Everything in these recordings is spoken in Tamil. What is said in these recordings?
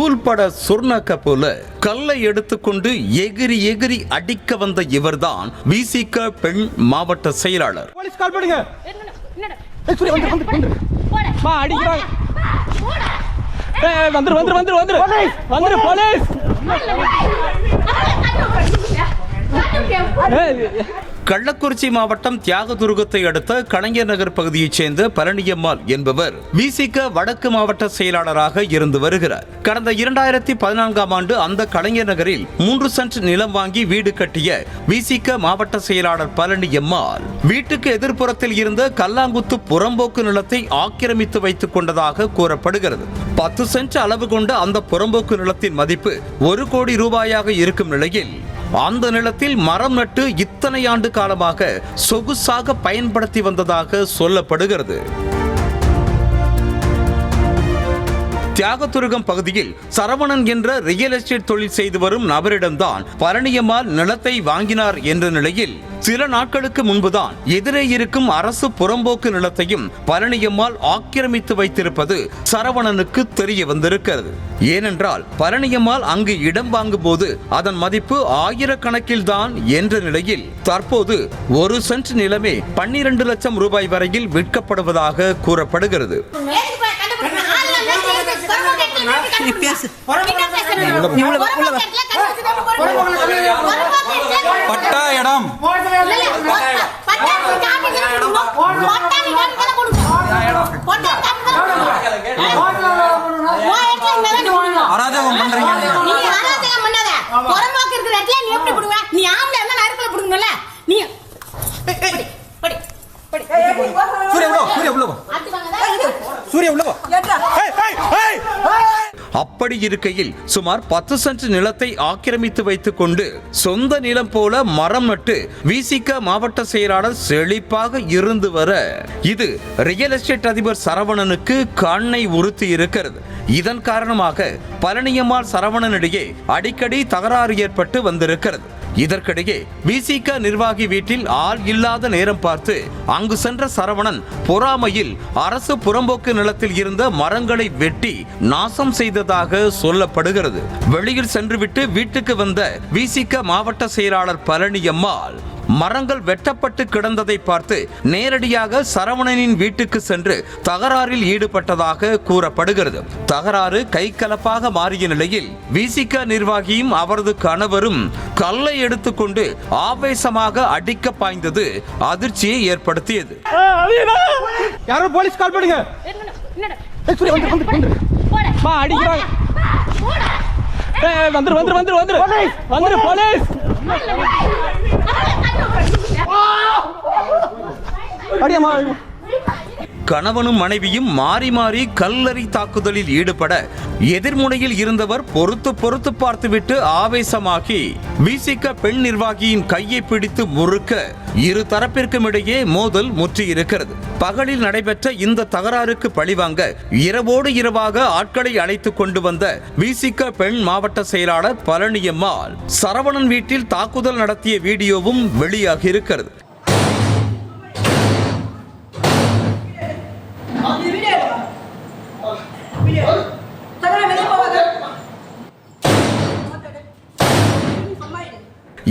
வசூல் பட சொர்ணக்க போல கல்லை எடுத்துக்கொண்டு எகிரி எகிரி அடிக்க வந்த இவர்தான் விசிக பெண் மாவட்ட செயலாளர். கள்ளக்குறிச்சி மாவட்டம் தியாகதுருகத்தை அடுத்த கலைஞர் நகர் பகுதியைச் சேர்ந்த பழனியம்மாள் என்பவர் விசிக வடக்கு மாவட்ட செயலாளராக இருந்து வருகிறார். கடந்த 2014ஆம் ஆண்டு அந்த கலைஞர் நகரில் 3 சென்ட் நிலம் வாங்கி வீடு கட்டிய விசிக மாவட்ட செயலாளர் பழனியம்மாள் வீட்டுக்கு எதிர்ப்புறத்தில் இருந்த கல்லாங்குத்து புறம்போக்கு நிலத்தை ஆக்கிரமித்து வைத்துக் கொண்டதாக கூறப்படுகிறது. 10 சென்ட் அளவு கொண்ட அந்த புறம்போக்கு நிலத்தின் மதிப்பு 1 கோடி ரூபாயாக இருக்கும் நிலையில் அந்த நிலத்தில் மரம் நட்டு இத்தனை ஆண்டு காலமாக சொகுசாக பயன்படுத்தி வந்ததாக சொல்லப்படுகிறது. தியாகதுருகம் பகுதியில் சரவணன் என்ற ரியல் எஸ்டேட் தொழில் செய்து வரும் நபரிடம்தான் பழனியம்மாள் நிலத்தை வாங்கினார் என்ற நிலையில் சில நாட்களுக்கு முன்புதான் எதிரே இருக்கும் அரசு புறம்போக்கு நிலத்தையும் பழனியம்மாள் ஆக்கிரமித்து வைத்திருப்பது சரவணனுக்கு தெரிய வந்திருக்கிறது. ஏனென்றால் பழனியம்மாள் அங்கு இடம் வாங்கும் போது அதன் மதிப்பு 1000 கணக்கில் தான் என்ற நிலையில் தற்போது 1 சென்ட் நிலமே 12 லட்சம் ரூபாய் வரையில் விற்கப்படுவதாக கூறப்படுகிறது. பட்டா இடம் அராஜகம் பண்றீங்க. அப்படி இருக்கையில் சுமார் 10 சென்ட் நிலத்தை ஆக்கிரமித்து வைத்துக் கொண்டு சொந்த நிலம் போல மரம் நட்டு விசிக மாவட்ட செயலாளர் செழிப்பாக இருந்து வர இது ரியல் எஸ்டேட் அதிபர் சரவணனுக்கு கண்ணை உறுத்தி இருக்கிறது. இதன் காரணமாக பழனியம்மாள் சரவணனிடையே அடிக்கடி தகராறு ஏற்பட்டு வந்திருக்கிறது. இதற்கிடையே விசிக நிர்வாகி வீட்டில் ஆள் இல்லாத நேரம் பார்த்து அங்கு சென்ற சரவணன் பொறாமையில் அரசு புறம்போக்கு நிலத்தில் இருந்த மரங்களை வெட்டி நாசம் செய்ததாக சொல்லப்படுகிறது. வெளியில் சென்றுவிட்டு வீட்டுக்கு வந்த விசிக மாவட்ட செயலாளர் பழனியம்மாள் மரங்கள் வெட்டப்பட்டு கிடந்ததை பார்த்து நேரடியாக சரவணனின் வீட்டுக்கு சென்று தகராறில் ஈடுபட்டதாக கூறப்படுகிறது. தகராறு கைகலப்பாக மாறிய நிலையில் விசிக நிர்வாகியும் அவரது கணவரும் கல்லை எடுத்துக்கொண்டு ஆவேசமாக அடிக்க பாய்ந்தது அதிர்ச்சியை ஏற்படுத்தியது. கணவனும் மனைவியும் மாறி மாறி கல்லறி தாக்குதலில் ஈடுபட எதிர்முனையில் இருந்தவர் பொறுத்து பார்த்துவிட்டு ஆவேசமாகி விசிக பெண் நிர்வாகியின் கையை பிடித்து முறுக்க இரு தரப்பிற்கும் இடையே மோதல் முற்றியிருக்கிறது. பகலில் நடைபெற்ற இந்த தகராறுக்கு பழிவாங்க இரவோடு இரவாக ஆட்களை அழைத்துக் கொண்டு வந்த விசிக பெண் மாவட்ட செயலாளர் பழனியம்மாள் சரவணன் வீட்டில் தாக்குதல் நடத்திய வீடியோவும் வெளியாகி இருக்கிறது.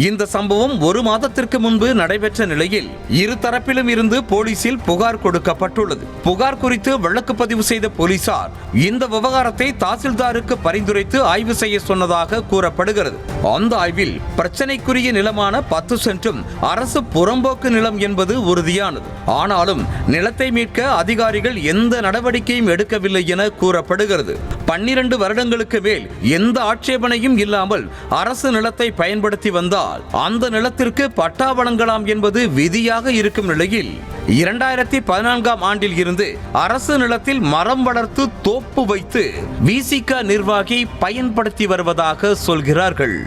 இந்த சம்பவம் 1 மாதத்திற்கு முன்பு நடைபெற்ற நிலையில் இரு தரப்பிலும் இருந்து போலீசில் புகார் கொடுக்கப்பட்டுள்ளது. புகார் குறித்து வழக்கு பதிவு செய்த போலீசார் இந்த விவகாரத்தை தாசில்தாருக்கு பரிந்துரைத்து ஆய்வு செய்ய சொன்னதாக கூறப்படுகிறது. அந்த ஆய்வில் பிரச்சனைக்குரிய நிலமான 10 சென்டும் அரசு புறம்போக்கு நிலம் என்பது உறுதியானது. ஆனாலும் நிலத்தை மீட்க அதிகாரிகள் எந்த நடவடிக்கையும் எடுக்கவில்லை என கூறப்படுகிறது. 12 வருடங்களுக்கு மேல் எந்த ஆட்சேபனையும் இல்லாமல் அரசு நிலத்தை பயன்படுத்தி வந்தால் அந்த நிலத்திற்கு பட்டா வழங்கலாம் என்பது விதியாக இருக்கும் நிலையில் 2014ஆம் ஆண்டில் இருந்து அரசு நிலத்தில் மரம் வளர்த்து தோப்பு வைத்து விசிக நிர்வாகி பயன்படுத்தி வருவதாக சொல்கிறார்கள்.